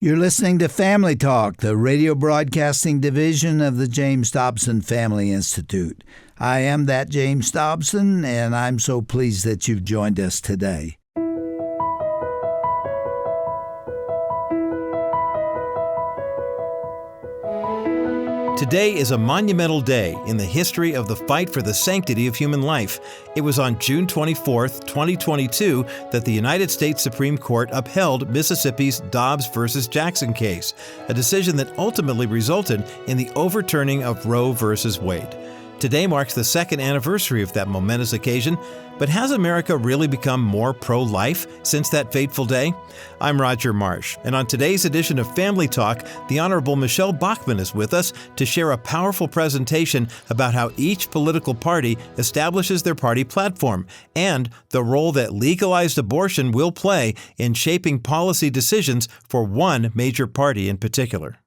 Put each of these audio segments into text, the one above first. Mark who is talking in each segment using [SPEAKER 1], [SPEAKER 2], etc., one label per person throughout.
[SPEAKER 1] You're listening to Family Talk, the radio broadcasting division of the James Dobson Family Institute. I am that James Dobson, and I'm so pleased that you've joined us today.
[SPEAKER 2] Today is a monumental day in the history of the fight for the sanctity of human life. It was on June 24, 2022, that the United States Supreme Court upheld Mississippi's Dobbs v. Jackson case, a decision that ultimately resulted in the overturning of Roe v. Wade. Today marks the second anniversary of that momentous occasion, but has America really become more pro-life since that fateful day? I'm Roger Marsh, and on today's edition of Family Talk, the Honorable Michelle Bachmann is with us to share a powerful presentation about how each political party establishes their party platform and the role that legalized abortion will play in shaping policy decisions for one major party in particular.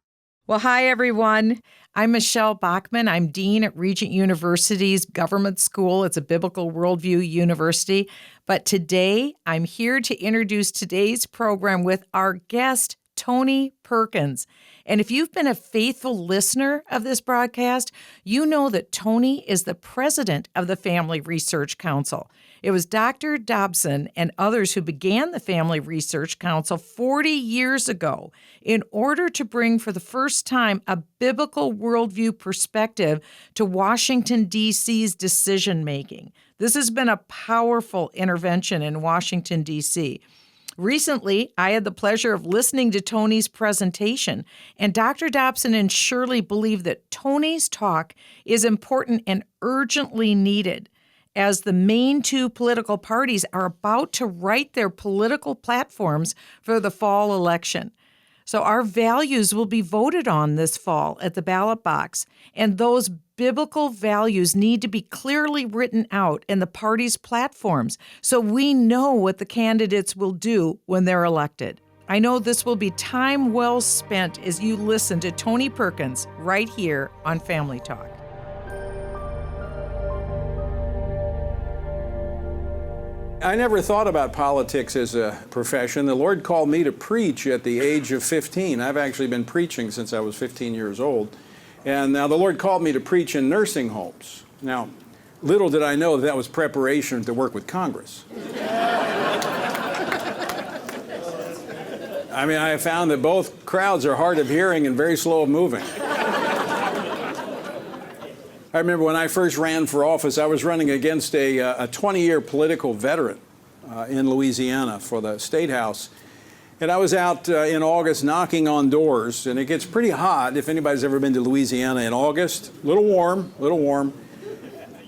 [SPEAKER 3] Well, hi, everyone. I'm Michelle Bachmann. I'm Dean at Regent University's Government School. It's a biblical worldview university. But today, I'm here to introduce today's program with our guest, Tony Perkins. And if you've been a faithful listener of this broadcast, you know that Tony is the president of the Family Research Council. It was Dr. Dobson and others who began the Family Research Council 40 years ago in order to bring for the first time a biblical worldview perspective to Washington, D.C.'s decision-making. This has been a powerful intervention in Washington, D.C. Recently, I had the pleasure of listening to Tony's presentation, and Dr. Dobson and Shirley believe that Tony's talk is important and urgently needed as the main two political parties are about to write their political platforms for the fall election. So our values will be voted on this fall at the ballot box, and those biblical values need to be clearly written out in the party's platforms so we know what the candidates will do when they're elected. I know this will be time well spent as you listen to Tony Perkins right here on Family Talk.
[SPEAKER 4] I never thought about politics as a profession. The Lord called me to preach at the age of 15. I've actually been preaching since I was 15 years old. And now the Lord called me to preach in nursing homes. Now, little did I know that was preparation to work with Congress. I mean, I have found that both crowds are hard of hearing and very slow of moving. I remember when I first ran for office, I was running against a 20-year political veteran in Louisiana for the State House. And I was out in August knocking on doors, and it gets pretty hot if anybody's ever been to Louisiana in August. A little warm.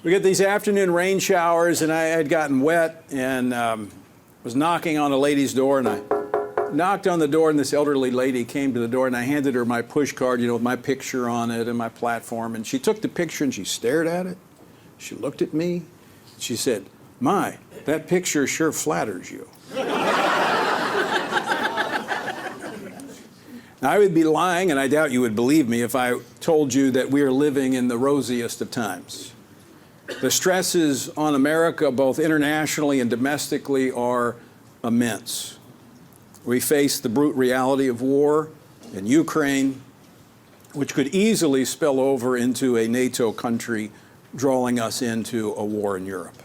[SPEAKER 4] We get these afternoon rain showers, and I had gotten wet and was knocking on a lady's door, and I knocked on the door, and this elderly lady came to the door, and I handed her my push card, with my picture on it and my platform. And she took the picture and she stared at it. She looked at me. She said, "My, that picture sure flatters you." Now, I would be lying, and I doubt you would believe me if I told you that we are living in the rosiest of times. The stresses on America, both internationally and domestically, are immense. We face the brute reality of war in Ukraine, which could easily spill over into a NATO country, drawing us into a war in Europe.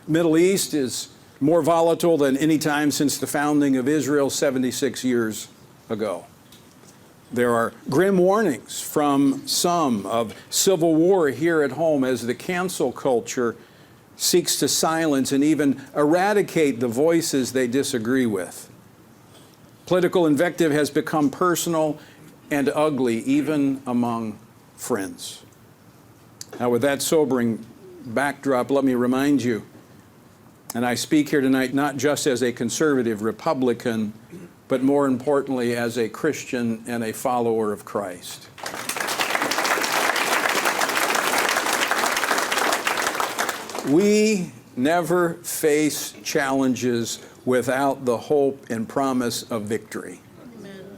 [SPEAKER 4] The Middle East is more volatile than any time since the founding of Israel 76 years ago. There are grim warnings from some of civil war here at home as the cancel culture seeks to silence and even eradicate the voices they disagree with. Political invective has become personal and ugly, even among friends. Now, with that sobering backdrop, let me remind you, and I speak here tonight not just as a conservative Republican, but more importantly as a Christian and a follower of Christ. We never face challenges without the hope and promise of victory. Amen.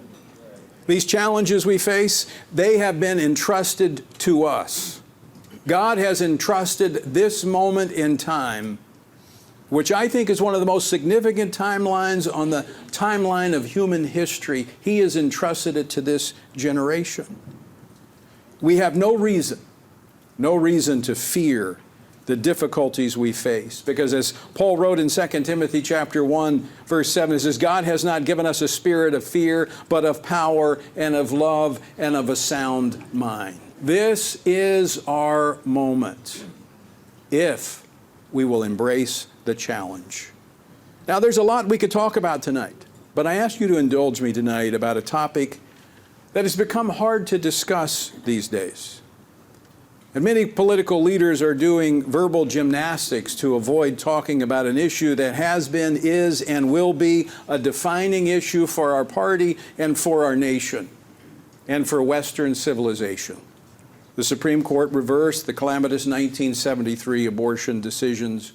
[SPEAKER 4] These challenges we face, they have been entrusted to us. God has entrusted this moment in time which I think is one of the most significant timelines on the timeline of human history, he has entrusted it to this generation. We have no reason to fear the difficulties we face. Because as Paul wrote in 2 Timothy chapter 1, verse 7, it says, God has not given us a spirit of fear, but of power and of love and of a sound mind. This is our moment, if we will embrace the challenge. Now, there's a lot we could talk about tonight, but I ask you to indulge me tonight about a topic that has become hard to discuss these days. And many political leaders are doing verbal gymnastics to avoid talking about an issue that has been, is, and will be a defining issue for our party and for our nation and for Western civilization. The Supreme Court reversed the calamitous 1973 abortion decisions,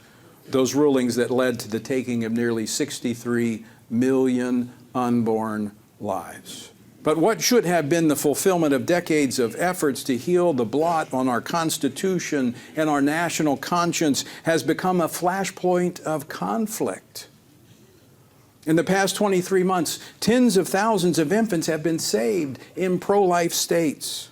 [SPEAKER 4] those rulings that led to the taking of nearly 63 million unborn lives. But what should have been the fulfillment of decades of efforts to heal the blot on our Constitution and our national conscience has become a flashpoint of conflict. In the past 23 months, tens of thousands of infants have been saved in pro-life states.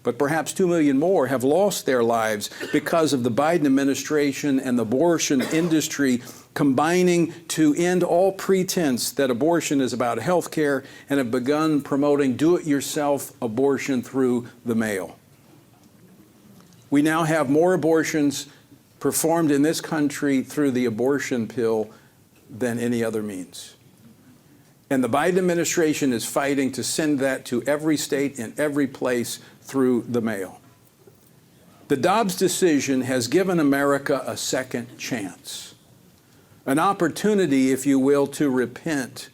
[SPEAKER 4] But perhaps 2 million more have lost their lives because of the Biden administration and the abortion industry combining to end all pretense that abortion is about health care and have begun promoting do-it-yourself abortion through the mail. We now have more abortions performed in this country through the abortion pill than any other means. And the Biden administration is fighting to send that to every state and every place through the mail. The Dobbs decision has given America a second chance, an opportunity, if you will, to repent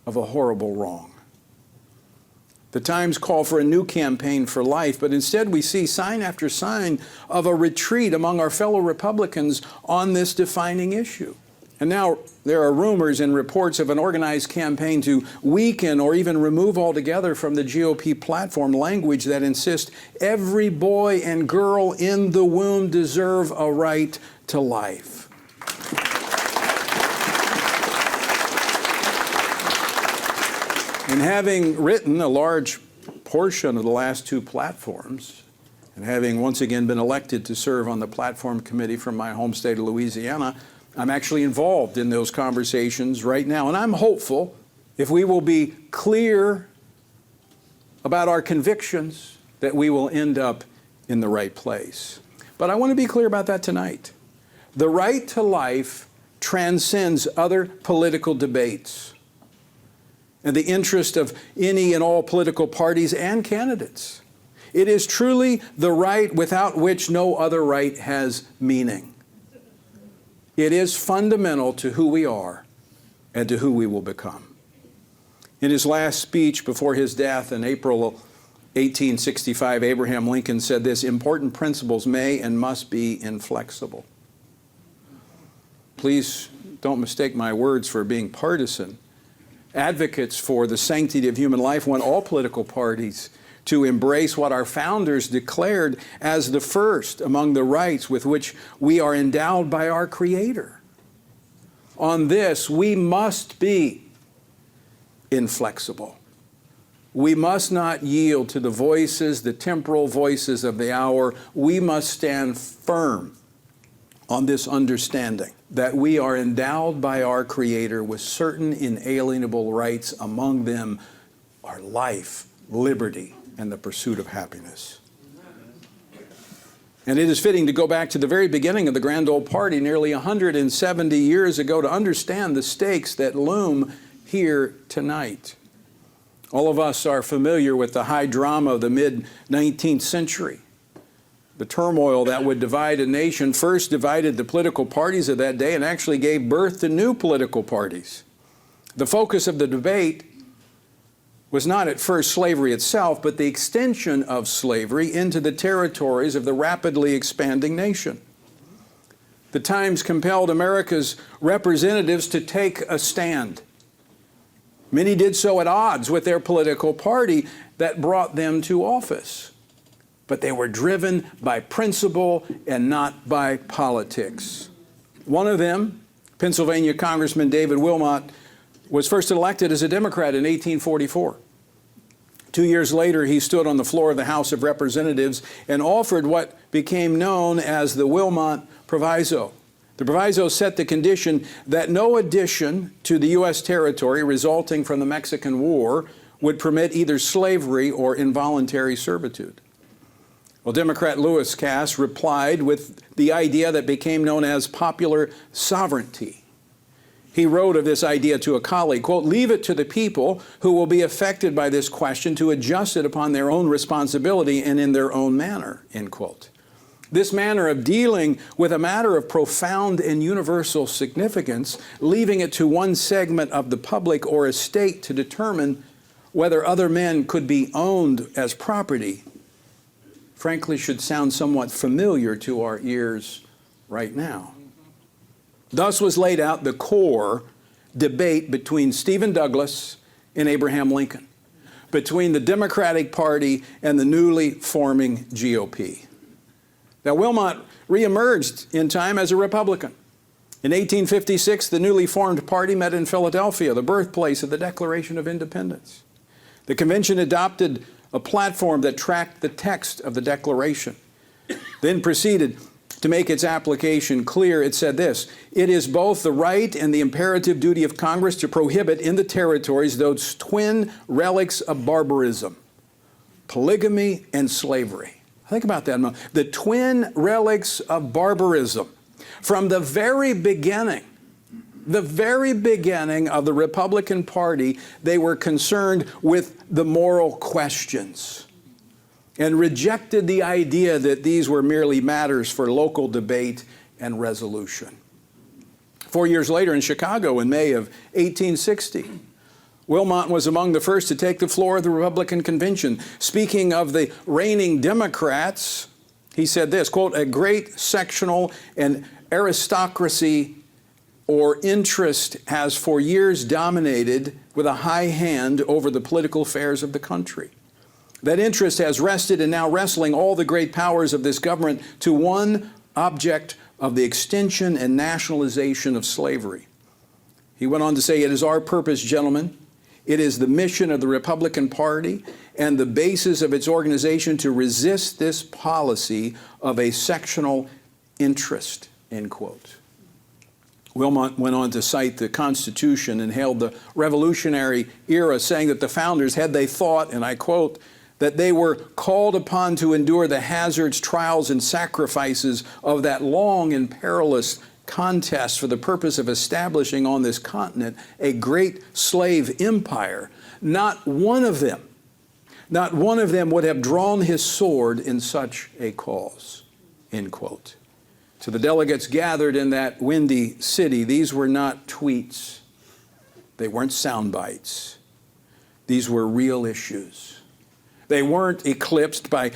[SPEAKER 4] of a horrible wrong. The Times call for a new campaign for life, but instead we see sign after sign of a retreat among our fellow Republicans on this defining issue. And now there are rumors and reports of an organized campaign to weaken or even remove altogether from the GOP platform language that insists every boy and girl in the womb deserve a right to life. And having written a large portion of the last two platforms, and having once again been elected to serve on the platform committee from my home state of Louisiana, I'm actually involved in those conversations right now. And I'm hopeful if we will be clear about our convictions that we will end up in the right place. But I want to be clear about that tonight. The right to life transcends other political debates and the interest of any and all political parties and candidates. It is truly the right without which no other right has meaning. It is fundamental to who we are and to who we will become. In his last speech before his death in April 1865, Abraham Lincoln said this: important principles may and must be inflexible. Please don't mistake my words for being partisan. Advocates for the sanctity of human life want all political parties to embrace what our founders declared as the first among the rights with which we are endowed by our Creator. On this, we must be inflexible. We must not yield to the voices, the temporal voices of the hour. We must stand firm on this understanding that we are endowed by our Creator with certain inalienable rights, among them are life, liberty, and the pursuit of happiness. And it is fitting to go back to the very beginning of the Grand Old Party nearly 170 years ago to understand the stakes that loom here tonight. All of us are familiar with the high drama of the mid-19th century. The turmoil that would divide a nation first divided the political parties of that day and actually gave birth to new political parties. The focus of the debate was not at first slavery itself, but the extension of slavery into the territories of the rapidly expanding nation. The Times compelled America's representatives to take a stand. Many did so at odds with their political party that brought them to office. But they were driven by principle and not by politics. One of them, Pennsylvania Congressman David Wilmot, was first elected as a Democrat in 1844. 2 years later, he stood on the floor of the House of Representatives and offered what became known as the Wilmot Proviso. The proviso set the condition that no addition to the U.S. territory resulting from the Mexican War would permit either slavery or involuntary servitude. Well, Democrat Lewis Cass replied with the idea that became known as popular sovereignty. He wrote of this idea to a colleague, quote, "Leave it to the people who will be affected by this question to adjust it upon their own responsibility and in their own manner," end quote. This manner of dealing with a matter of profound and universal significance, leaving it to one segment of the public or a state to determine whether other men could be owned as property, frankly should sound somewhat familiar to our ears right now. Thus was laid out the core debate between Stephen Douglas and Abraham Lincoln, between the Democratic Party and the newly forming GOP. Now, Wilmot reemerged in time as a Republican. In 1856, the newly formed party met in Philadelphia, the birthplace of the Declaration of Independence. The convention adopted a platform that tracked the text of the Declaration, then proceeded to make its application clear. It said this: "It is both the right and the imperative duty of Congress to prohibit in the territories those twin relics of barbarism, polygamy and slavery." Think about that a moment. The twin relics of barbarism. From the very beginning of the Republican Party, they were concerned with the moral questions and rejected the idea that these were merely matters for local debate and resolution. 4 years later in Chicago, in May of 1860, Wilmot was among the first to take the floor of the Republican convention. Speaking of the reigning Democrats, he said this, quote, "A great sectional and aristocracy or interest has for years dominated with a high hand over the political affairs of the country. That interest has rested and now wrestling all the great powers of this government to one object of the extension and nationalization of slavery." He went on to say, "It is our purpose, gentlemen. It is the mission of the Republican Party and the basis of its organization to resist this policy of a sectional interest," end quote. Wilmot went on to cite the Constitution and hailed the Revolutionary era, saying that the founders, had they thought, and I quote, that they were called upon to endure the hazards, trials, and sacrifices of that long and perilous contest for the purpose of establishing on this continent a great slave empire, not one of them would have drawn his sword in such a cause, end quote. To the delegates gathered in that windy city, these were not tweets. They weren't sound bites. These were real issues. They weren't eclipsed by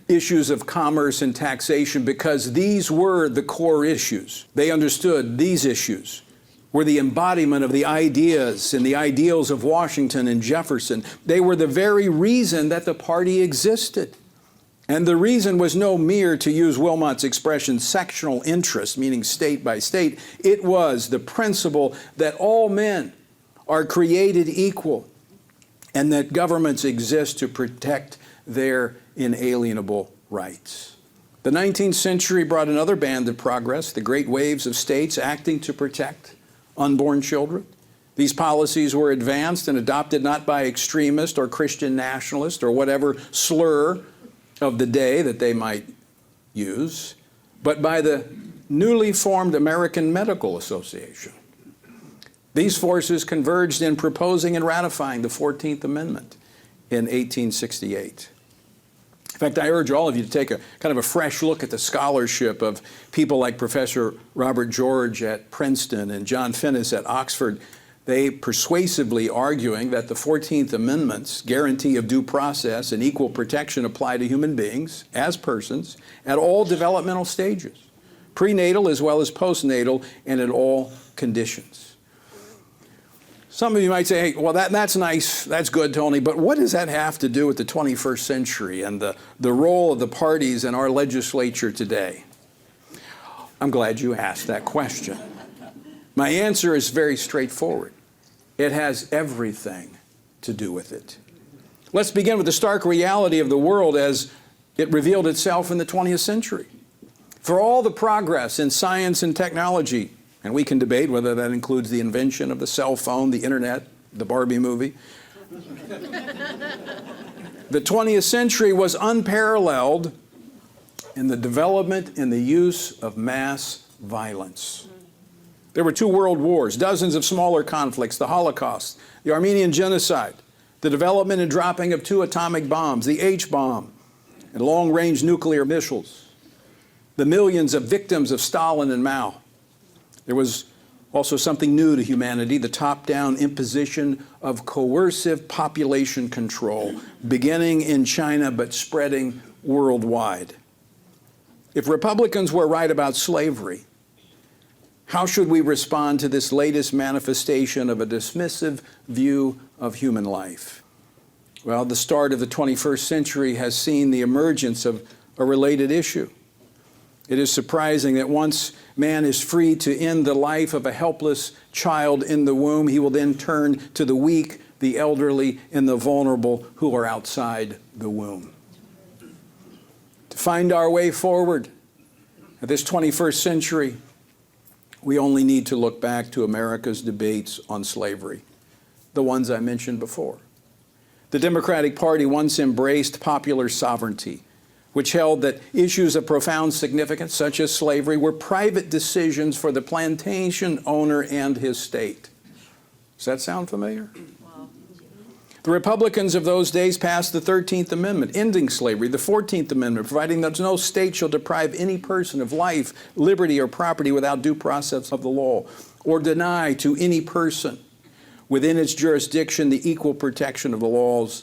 [SPEAKER 4] issues of commerce and taxation, because these were the core issues. They understood these issues were the embodiment of the ideas and the ideals of Washington and Jefferson. They were the very reason that the party existed. And the reason was no mere, to use Wilmot's expression, sectional interest, meaning state by state. It was the principle that all men are created equal and that governments exist to protect their inalienable rights. The 19th century brought another band of progress, the great waves of states acting to protect unborn children. These policies were advanced and adopted not by extremist or Christian nationalist or whatever slur of the day that they might use, but by the newly formed American Medical Association. These forces converged in proposing and ratifying the 14th Amendment in 1868. In fact, I urge all of you to take a kind of a fresh look at the scholarship of people like Professor Robert George at Princeton and John Finnis at Oxford. They persuasively arguing that the 14th Amendment's guarantee of due process and equal protection apply to human beings as persons at all developmental stages, prenatal as well as postnatal, and at all conditions. Some of you might say, hey, well, that's nice, that's good, Tony, but what does that have to do with the 21st century and the role of the parties in our legislature today? I'm glad you asked that question. My answer is very straightforward. It has everything to do with it. Let's begin with the stark reality of the world as it revealed itself in the 20th century. For all the progress in science and technology, and we can debate whether that includes the invention of the cell phone, the internet, the Barbie movie, the 20th century was unparalleled in the development and the use of mass violence. There were 2 world wars, dozens of smaller conflicts, the Holocaust, the Armenian genocide, the development and dropping of 2 atomic bombs, the H-bomb, and long-range nuclear missiles, the millions of victims of Stalin and Mao. There was also something new to humanity, the top-down imposition of coercive population control, beginning in China but spreading worldwide. If Republicans were right about slavery, how should we respond to this latest manifestation of a dismissive view of human life? Well, the start of the 21st century has seen the emergence of a related issue. It is surprising that once man is free to end the life of a helpless child in the womb, he will then turn to the weak, the elderly, and the vulnerable who are outside the womb. To find our way forward at this 21st century, we only need to look back to America's debates on slavery, the ones I mentioned before. The Democratic Party once embraced popular sovereignty, which held that issues of profound significance, such as slavery, were private decisions for the plantation owner and his state. Does that sound familiar? Wow. The Republicans of those days passed the 13th Amendment, ending slavery, the 14th Amendment, providing that no state shall deprive any person of life, liberty, or property without due process of the law, or deny to any person within its jurisdiction the equal protection of the laws,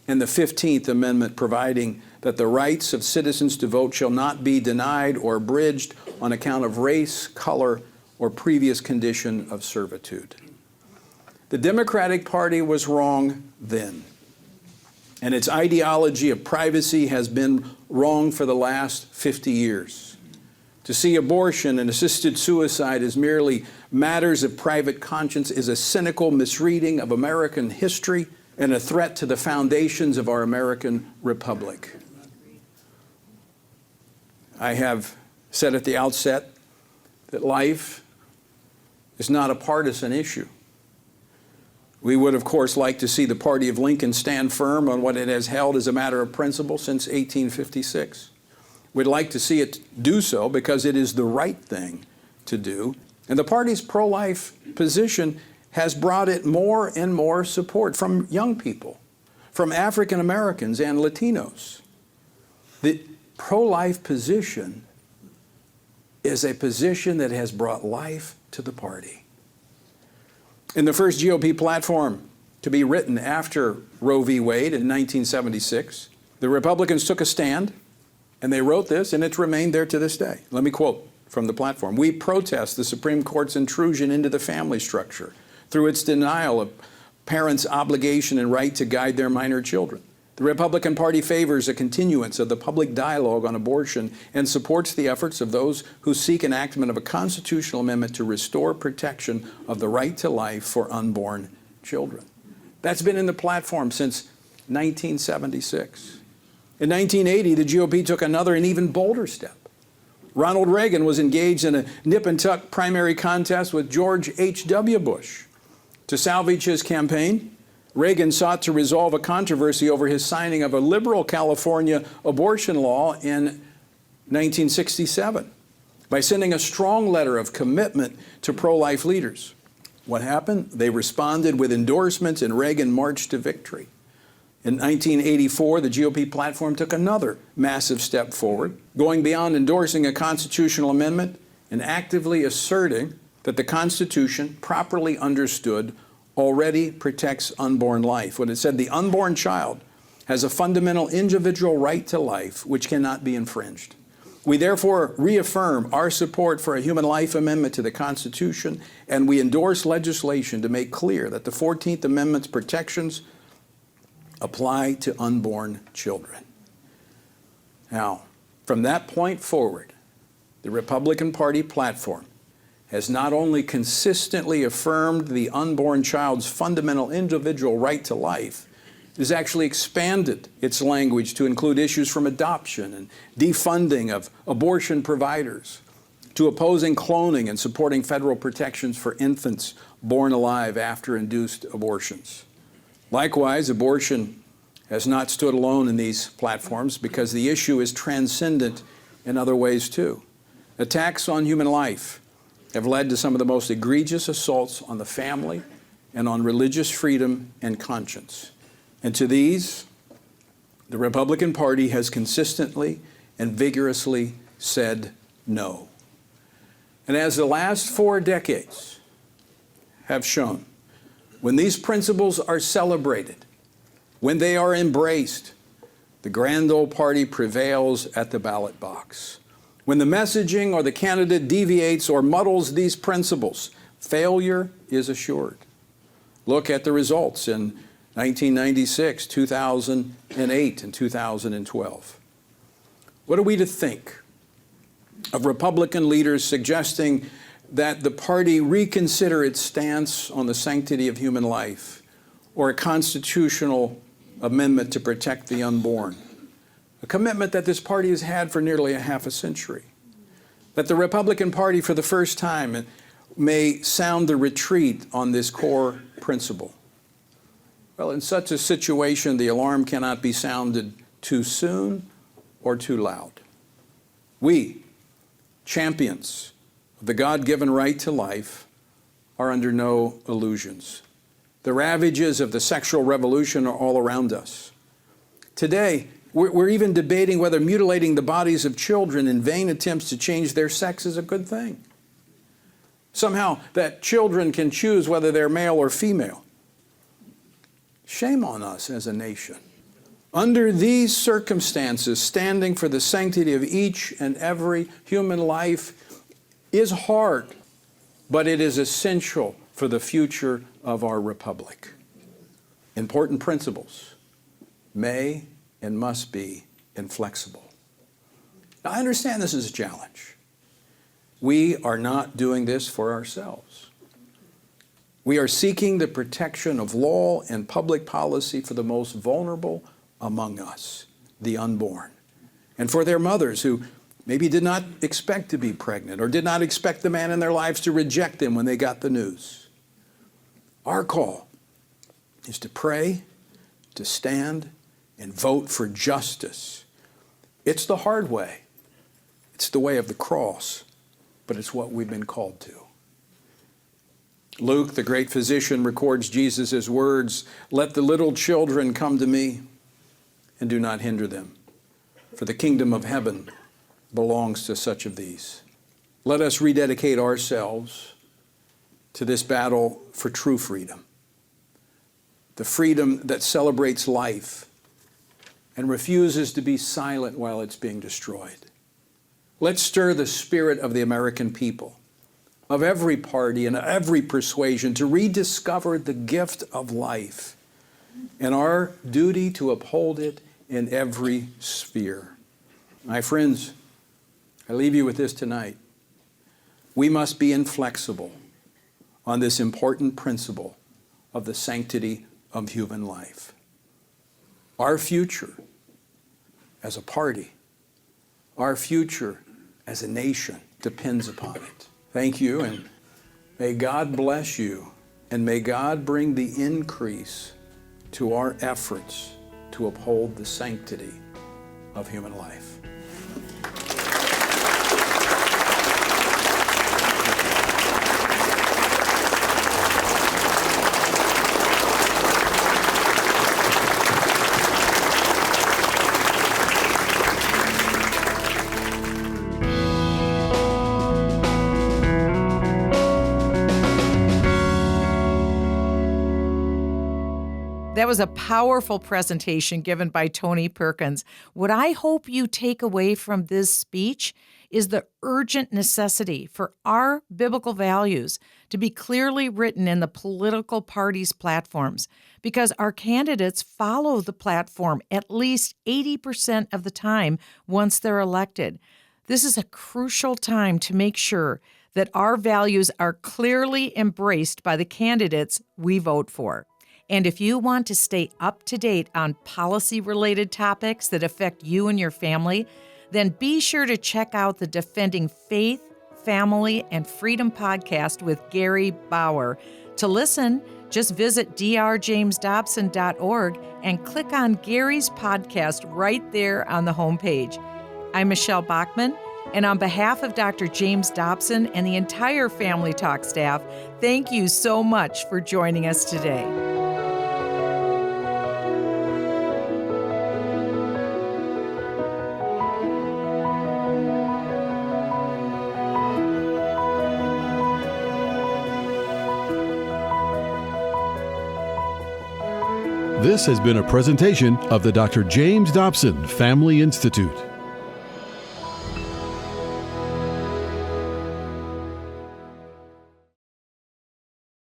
[SPEAKER 4] and the 15th Amendment providing that the rights of citizens to vote shall not be denied or abridged on account of race, color, or previous condition of servitude. The Democratic Party was wrong then, and its ideology of privacy has been wrong for the last 50 years. To see abortion and assisted suicide as merely matters of private conscience is a cynical misreading of American history and a threat to the foundations of our American republic. I have said at the outset that life is not a partisan issue. We would, of course, like to see the party of Lincoln stand firm on what it has held as a matter of principle since 1856. We'd like to see it do so because it is the right thing to do. And the party's pro-life position has brought it more and more support from young people, from African Americans and Latinos. The pro-life position is a position that has brought life to the party. In the first GOP platform to be written after Roe v. Wade in 1976, the Republicans took a stand, and they wrote this, and it's remained there to this day. Let me quote from the platform. "We protest the Supreme Court's intrusion into the family structure through its denial of parents' obligation and right to guide their minor children. The Republican Party favors a continuance of the public dialogue on abortion and supports the efforts of those who seek enactment of a constitutional amendment to restore protection of the right to life for unborn children." That's been in the platform since 1976. In 1980, the GOP took another and even bolder step. Ronald Reagan was engaged in a nip-and-tuck primary contest with George H.W. Bush. To salvage his campaign, Reagan sought to resolve a controversy over his signing of a liberal California abortion law in 1967 by sending a strong letter of commitment to pro-life leaders. What happened? They responded with endorsements, and Reagan marched to victory. In 1984, the GOP platform took another massive step forward, going beyond endorsing a constitutional amendment and actively asserting that the Constitution, properly understood, already protects unborn life. When it said the unborn child has a fundamental individual right to life which cannot be infringed. We therefore reaffirm our support for a human life amendment to the Constitution, and we endorse legislation to make clear that the 14th Amendment's protections apply to unborn children. Now, from that point forward, The Republican Party platform has not only consistently affirmed the unborn child's fundamental individual right to life, it has actually expanded its language to include issues from adoption and defunding of abortion providers, to opposing cloning and supporting federal protections for infants born alive after induced abortions. Likewise, abortion has not stood alone in these platforms because the issue is transcendent in other ways too. Attacks on human life have led to some of the most egregious assaults on the family and on religious freedom and conscience. And to these, the Republican Party has consistently and vigorously said no. And as the last 4 decades have shown, when these principles are celebrated, when they are embraced, the grand old party prevails at the ballot box. When the messaging or the candidate deviates or muddles these principles, failure is assured. Look at the results in 1996, 2008, and 2012. What are we to think of Republican leaders suggesting that the party reconsider its stance on the sanctity of human life or a constitutional amendment to protect the unborn? A commitment that this party has had for nearly a half a century. That the Republican Party, for the first time, may sound the retreat on this core principle. Well, in such a situation, the alarm cannot be sounded too soon or too loud. We, champions of the God-given right to life, are under no illusions. The ravages of the sexual revolution are all around us. Today, we're even debating whether mutilating the bodies of children in vain attempts to change their sex is a good thing. Somehow, that children can choose whether they're male or female. Shame on us as a nation. Under these circumstances, standing for the sanctity of each and every human life is hard, but it is essential for the future of our republic. Important principles may and must be inflexible. Now, I understand this is a challenge. We are not doing this for ourselves. We are seeking the protection of law and public policy for the most vulnerable among us, the unborn, and for their mothers who maybe did not expect to be pregnant or did not expect the man in their lives to reject them when they got the news. Our call is to pray, to stand, and vote for justice. It's the hard way. It's the way of the cross, but it's what we've been called to. Luke, the great physician, records Jesus' words, "Let the little children come to me, and do not hinder them, for the kingdom of heaven belongs to such of these." Let us rededicate ourselves to this battle for true freedom, the freedom that celebrates life and refuses to be silent while it's being destroyed. Let's stir the spirit of the American people, of every party and every persuasion, to rediscover the gift of life and our duty to uphold it in every sphere. My friends, I leave you with this tonight. We must be inflexible on this important principle of the sanctity of human life. Our future as a party, our future as a nation depends upon it. Thank you, and may God bless you, and may God bring the increase to our efforts to uphold the sanctity of human life.
[SPEAKER 3] That was a powerful presentation given by Tony Perkins. What I hope you take away from this speech is the urgent necessity for our biblical values to be clearly written in the political parties' platforms, because our candidates follow the platform at least 80% of the time once they're elected. This is a crucial time to make sure that our values are clearly embraced by the candidates we vote for. And if you want to stay up to date on policy-related topics that affect you and your family, then be sure to check out the Defending Faith, Family, and Freedom podcast with Gary Bauer. To listen, just visit drjamesdobson.org and click on Gary's podcast right there on the homepage. I'm Michelle Bachman, and on behalf of Dr. James Dobson and the entire Family Talk staff, thank you so much for joining us today.
[SPEAKER 5] This has been a presentation of the Dr. James Dobson Family Institute.